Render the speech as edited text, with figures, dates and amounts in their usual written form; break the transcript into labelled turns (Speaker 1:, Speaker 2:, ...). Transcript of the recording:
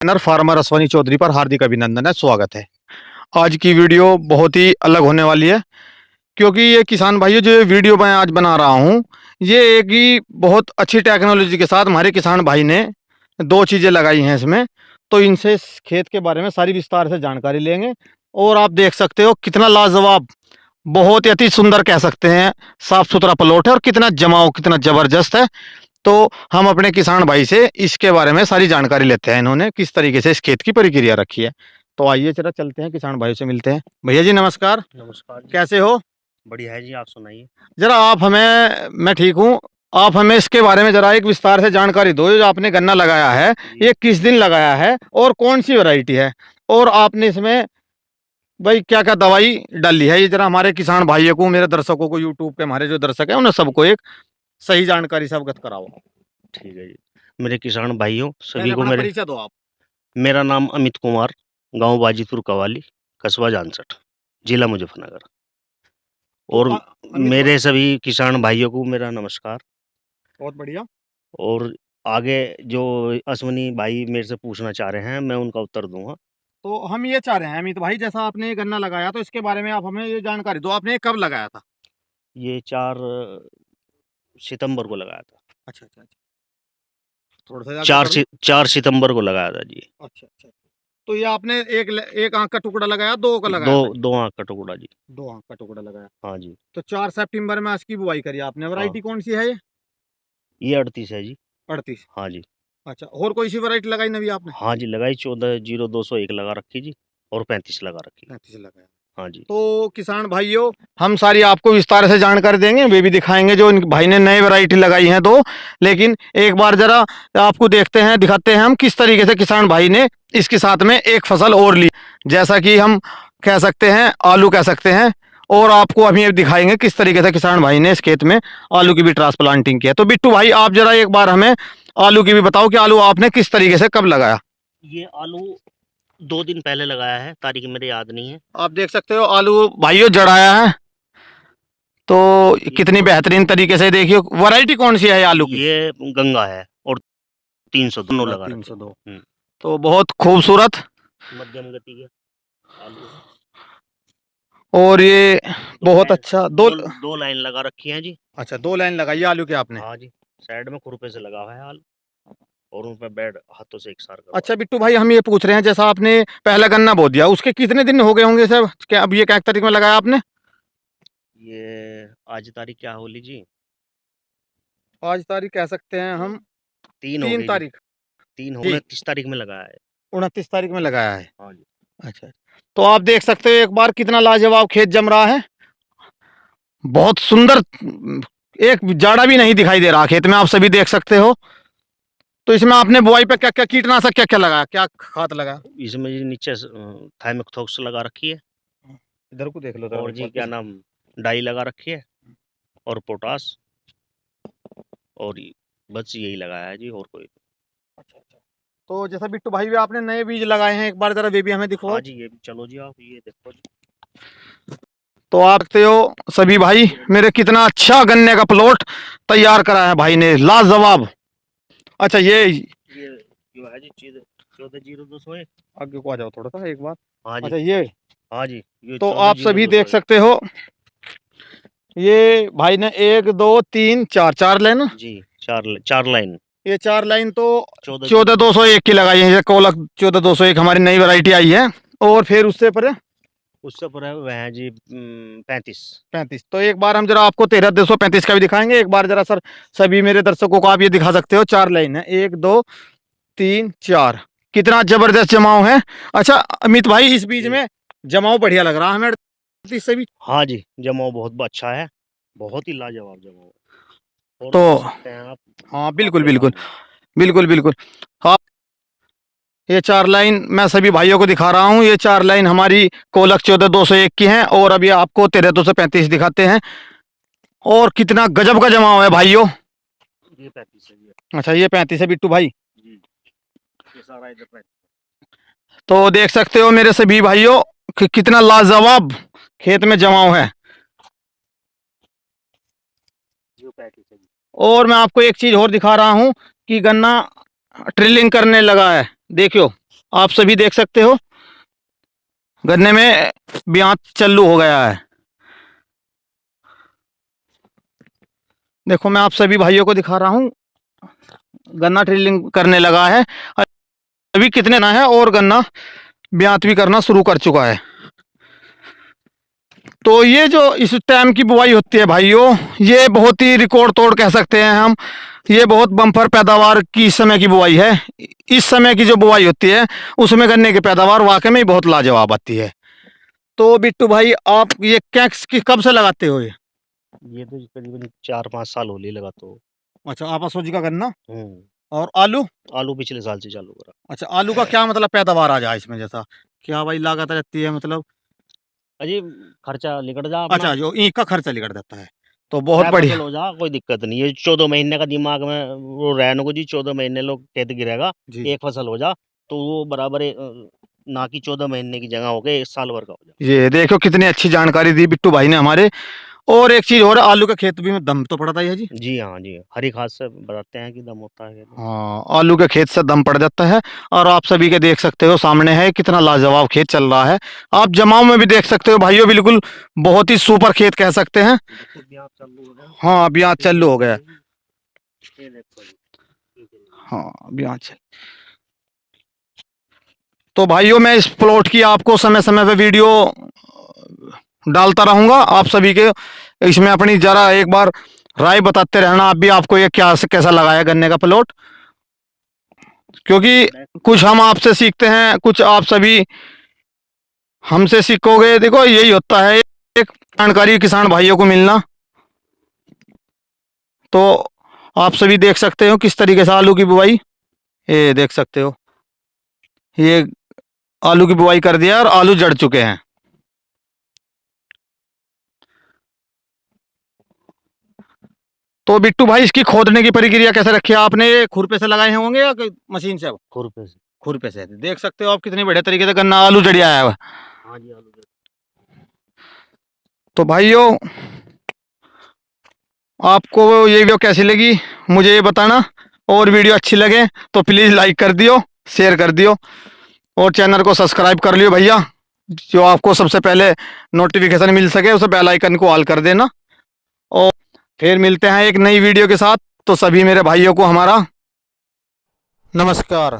Speaker 1: Trainer farmer Ashwani Chaudhary पर हार्दिक अभिनंदन है, स्वागत है। आज की वीडियो बहुत ही अलग होने वाली है, क्योंकि ये किसान भाइयों जो ये वीडियो मैं आज बना रहा हूँ, ये एक ही बहुत अच्छी टेक्नोलॉजी के साथ हमारे किसान भाई ने दो चीज़ें लगाई हैं इसमें। तो इनसे इस खेत के बारे में सारी विस्तार से जानकारी लेंगे। और आप देख सकते हो कितना लाजवाब, बहुत ही अति सुंदर कह सकते हैं, साफ सुथरा प्लॉट है और कितना जमाव, कितना जबरदस्त है। तो हम अपने किसान भाई से इसके बारे में सारी जानकारी लेते हैं, इन्होंने किस तरीके से इस खेत की प्रक्रिया रखी है। तो आइए जरा चलते हैं, किसान भाई से मिलते हैं। भैया जी नमस्कार।
Speaker 2: नमस्कार जी।
Speaker 1: कैसे हो?
Speaker 2: बढ़िया है जी, आप सुनाइए।
Speaker 1: जरा आप हमें, मैं ठीक हूँ, आप हमें इसके बारे में जरा एक विस्तार से जानकारी दो। जो आपने गन्ना लगाया है,
Speaker 2: जी।
Speaker 1: ये किस दिन लगाया है और कौन सी वैरायटी है, और आपने इसमें भाई क्या क्या दवाई डाली है, ये जरा हमारे किसान भाइयों को, मेरे दर्शकों को, यूट्यूब के हमारे जो दर्शक हैं, उन्हें सबको एक सही जानकारी से अवगत कराओ।
Speaker 2: ठीक है जी। मेरे किसान भाइयों सभी
Speaker 1: पहले
Speaker 2: को
Speaker 1: अपना
Speaker 2: मेरे
Speaker 1: परिचय दो आप।
Speaker 2: मेरा नाम अमित कुमार, गांव बाजीपुर कवाली, कस्बा जानसठ, जिला मुजफ्फरनगर।
Speaker 1: तो
Speaker 2: और
Speaker 1: अमित
Speaker 2: मेरे सभी किसान भाइयों को मेरा नमस्कार।
Speaker 1: बहुत बढ़िया।
Speaker 2: और आगे जो अश्वनी भाई मेरे से पूछना चाह रहे हैं, मैं उनका उत्तर दूंगा।
Speaker 1: तो हम ये चाह रहे हैं अमित भाई, जैसा आपने ये गन्ना लगाया, तो इसके बारे में आप हमें ये जानकारी दो, आपने ये कब लगाया था?
Speaker 2: ये 4 सितंबर को लगाया था।
Speaker 1: अच्छा अच्छा अच्छा, थोड़ा सा आगे कर लो।
Speaker 2: 4 सितंबर को लगाया था जी।
Speaker 1: अच्छा अच्छा। तो ये आपने एक आंख का टुकड़ा लगाया, दो का
Speaker 2: दो
Speaker 1: लगाया था?
Speaker 2: 2 आंख का टुकड़ा जी।
Speaker 1: दो आंख का टुकड़ा लगाया।
Speaker 2: हाँ जी।
Speaker 1: तो 4 सितंबर में इसकी बुआई करी आपने।
Speaker 2: हाँ,
Speaker 1: वैरायटी कौन सी है ये?
Speaker 2: ये 38 है जी।
Speaker 1: 38।
Speaker 2: हाँ जी।
Speaker 1: अच्छा, और कोई सी वैरायटी लगाई नवी आपने?
Speaker 2: हाँ जी, लगाई 14-0201 लगा रखी जी, और 35 लगा रखी।
Speaker 1: 35 लगाया।
Speaker 2: हाँ जी।
Speaker 1: तो किसान भाइयों, हम सारी आपको विस्तार से जानकारी देंगे, वे भी दिखाएंगे जो इन भाई ने नई वैरायटी लगाई है दो। लेकिन एक बार जरा आपको देखते हैं, दिखाते हैं हम किस तरीके से किसान भाई ने इसके साथ में एक फसल और ली, जैसा कि हम कह सकते हैं आलू कह सकते हैं। और आपको अभी दिखाएंगे किस तरीके से किसान भाई ने इस खेत में आलू की भी ट्रांसप्लांटिंग की है। तो बिट्टू भाई, आप जरा एक बार हमें आलू की भी बताओ कि आलू आपने किस तरीके से कब लगाया?
Speaker 2: ये आलू 2 दिन पहले लगाया है, तारीख मेरे याद नहीं है।
Speaker 1: आप देख सकते हो आलू भाइयों जड़ाया है, तो
Speaker 2: ये
Speaker 1: कितनी बेहतरीन तरीके से देखियो। वैरायटी कौन सी है आलू की?
Speaker 2: ये गंगा है, और 300 दोनों लगा रखे।
Speaker 1: 302।
Speaker 2: हुँ,
Speaker 1: तो बहुत खूबसूरत।
Speaker 2: मध्यम गति के आलू है।
Speaker 1: और ये
Speaker 2: 2
Speaker 1: बहुत
Speaker 2: लाइन
Speaker 1: अच्छा दो।
Speaker 2: 2 लाइन लगा रखी है जी।
Speaker 1: अच्छा, 2 लाइन लगाई है आलू के आपने।
Speaker 2: हाँ जी, साइड में खुरपे से लगा हुआ है आलू, और उन पे बेड हाथों से एकसार करवा
Speaker 1: अच्छा
Speaker 2: दिया।
Speaker 1: बिट्टू भाई, हम ये पूछ रहे हैं, जैसा आपने पहला गन्ना बो दिया, उसके कितने दिन हो गए होंगे सर? क्या अब ये क्या तारीख में लगाया आपने?
Speaker 2: ये आज तारीख क्या होली जी?
Speaker 1: आज तारीख कह सकते हैं हम
Speaker 2: 3 हो
Speaker 1: तीन
Speaker 2: गई जी,
Speaker 1: तारीख
Speaker 2: 3 हो
Speaker 1: जी
Speaker 2: 29 तारीख में लगाया है।
Speaker 1: 29 तारीख में लगाया है।
Speaker 2: हाँ जी।
Speaker 1: अच्छा, तो आप देख सकते हो एक बार कितना लाजवाब खेत जम रहा है, बहुत सुंदर। एक जाड़ा भी नहीं दिखाई दे रहा खेत में, आप सभी देख सकते हो। तो इसमें आपने बुआई पे क्या क्या कीटनाशक क्या क्या लगाया, क्या खाद लगाया?
Speaker 2: इसमें जी नीचे थाइमेक्थोक्स लगा रखी है,
Speaker 1: इधर को देख लो जरा
Speaker 2: और
Speaker 1: एक
Speaker 2: जी
Speaker 1: बार
Speaker 2: क्या
Speaker 1: इस।
Speaker 2: नाम, डाई लगा रखी है, और पोटास, और बस यही लगाया है जी, और कोई।
Speaker 1: अच्छा अच्छा। तो जैसा बिट्टू भाई भी आपने नए बीज लगाए हैं, एक बार जरा वे भी हमें
Speaker 2: हाँ
Speaker 1: दिखवाओ।
Speaker 2: जी, ये चलो जी, आप ये देखो जी।
Speaker 1: तो आप देखते हो सभी भाई, मेरे कितना अच्छा गन्ने का प्लॉट तैयार करा है भाई ने, लाजवाब। अच्छा
Speaker 2: ये जो है जी चीज 140201।
Speaker 1: आगे को आ जाओ थोड़ा सा एक बार।
Speaker 2: हाँ जी।
Speaker 1: अच्छा ये,
Speaker 2: हाँ जी, ये
Speaker 1: तो
Speaker 2: चौदह
Speaker 1: आप
Speaker 2: जीरो
Speaker 1: सभी
Speaker 2: दो
Speaker 1: देख
Speaker 2: सौ एक
Speaker 1: सकते हो, ये भाई ने एक दो तीन चार, चार लाइन।
Speaker 2: जी, 4 लाइन।
Speaker 1: ये 4 लाइन तो
Speaker 2: 14
Speaker 1: 14 201 की लगाई है, ये कोलक 14 201 हमारी नई वैरायटी आई है। और फिर उससे पर
Speaker 2: उससे पर है वह है जी 35।
Speaker 1: 35। तो एक बार हम जरा आपको 13 235 का भी दिखाएंगे, एक बार जरा सर सभी मेरे दर्शकों को आप ये दिखा सकते हो। 4 लाइन है, 1 2 3 4, कितना जबरदस्त जमाव है। अच्छा अमित भाई, इस बीच
Speaker 2: जी।
Speaker 1: में जमाव बढ़िया लग रहा है हमें, इससे भी।
Speaker 2: हाँ जी, जमाव बहुत अच्छा है, बहुत ही लाजवाब जमाव है, और
Speaker 1: तो
Speaker 2: देख सकते हैं आप
Speaker 1: हाँ बिल्कुल
Speaker 2: आपके
Speaker 1: बिल्कुल,
Speaker 2: सामने।
Speaker 1: बिल्कुल बिल्कुल। हाँ, ये 4 लाइन मैं सभी भाइयों को दिखा रहा हूँ, ये 4 लाइन हमारी कोलक 14 201 की हैं, और अभी आपको 13 235 दिखाते हैं। और कितना गजब का जमाव है भाइयों।
Speaker 2: ये 35 है जी।
Speaker 1: अच्छा ये 35 है बिट्टू भाई।
Speaker 2: जी, ये सारा इधर 35।
Speaker 1: तो देख सकते हो मेरे सभी भाइयों कि कितना लाजवाब खेत में जमाव है।
Speaker 2: ये 35 है जी।
Speaker 1: और मैं आपको एक चीज और दिखा रहा हूं कि गन्ना ट्रिलिंग करने लगा है, देखियो। आप सभी देख सकते हो गन्ने में ब्याज चालू हो गया है। देखो मैं आप सभी भाइयों को दिखा रहा हूँ, गन्ना ड्रिलिंग करने लगा है अभी कितने ना है और गन्ना ब्यात भी करना शुरू कर चुका है। तो ये जो इस टाइम की बुआई होती है भाइयों, ये बहुत ही रिकॉर्ड तोड़ कह सकते हैं हम। ये बहुत बम्पर पैदावार की इस समय की बुआई है। इस समय की जो बुआई होती है उसमें गन्ने की पैदावार वाकई में बहुत लाजवाब आती है। तो बिट्टू भाई आप ये कैक्स की कब से लगाते हो
Speaker 2: ये तो करीबन 4-5 साल हो लिए लगा तो।
Speaker 1: अच्छा, आपा सोजी का गन्ना
Speaker 2: हम्म।
Speaker 1: और आलू।
Speaker 2: आलू पिछले साल से चालू करा।
Speaker 1: अच्छा, आलू का क्या मतलब पैदावार आ जाए इसमें, जैसा क्या भाई लागत रहती है मतलब।
Speaker 2: अजी खर्चा निकल जा अपना।
Speaker 1: अच्छा, जो ईंख का खर्चा निकल जाता है तो बहुत
Speaker 2: चाहे
Speaker 1: बढ़िया।
Speaker 2: फसल हो जा कोई दिक्कत नहीं है। 14 महीने का दिमाग में वो रहने को जी, 14 महीने लोग खेत गिरेगा,
Speaker 1: जी
Speaker 2: एक फसल हो जा तो वो बराबर ना कि 14 महीने की जगह हो गए 1 साल भर का हो जा।
Speaker 1: ये देखो कितनी अच्छी जानकारी दी बिट्टू भाई ने हमारे। और एक चीज और, आलू के खेत भी में दम तो पड़ता ही है जी।
Speaker 2: जी हाँ, जी हरी घास से बताते हैं कि दम होता है खेत में।
Speaker 1: हाँ, आलू के खेत से दम पड़ जाता है। और आप सभी के देख सकते हो सामने है कितना लाजवाब खेत चल रहा है। आप जमाव में भी देख सकते हो भाइयों, बिल्कुल बहुत ही सुपर खेत कह सकते हैं।
Speaker 2: देखो ब्याज चालू हो गया।
Speaker 1: हाँ, अभी आज चालू हो गया।
Speaker 2: ये देखो जी,
Speaker 1: हाँ, अभी आज चल। तो भाइयों मैं इस प्लॉट की आपको समय समय पे वीडियो डालता रहूंगा। आप सभी के इसमें अपनी जरा एक बार राय बताते रहना आप भी, आपको ये क्या कैसा लगा है गन्ने का प्लॉट। क्योंकि कुछ हम आपसे सीखते हैं, कुछ आप सभी हमसे सीखोगे। देखो यही होता है एक जानकारी किसान भाइयों को मिलना। तो आप सभी देख सकते हो किस तरीके से आलू की बुआई, ये देख सकते हो ये आलू की बुआई कर दिया और आलू जड़ चुके हैं। तो बिट्टू भाई इसकी खोदने की प्रक्रिया कैसे रखी है आपने, ये खुरपे से लगाए होंगे या कोई मशीन से?
Speaker 2: खुरपे से।
Speaker 1: खुरपे से देख सकते हो आप कितनी बढ़िया तरीके से गन्ना आलू जड़ आया है।
Speaker 2: हाँ जी, आलू जड़।
Speaker 1: तो भाइयों आपको ये वीडियो कैसी लगी मुझे ये बताना। और वीडियो अच्छी लगे तो प्लीज़ लाइक कर दियो, शेयर कर दियो और चैनल को सब्सक्राइब कर लियो भैया, जो आपको सबसे पहले नोटिफिकेशन मिल सके उसे बेल आइकन को ऑल कर देना। और फिर मिलते हैं एक नई वीडियो के साथ। तो सभी मेरे भाइयों को हमारा नमस्कार।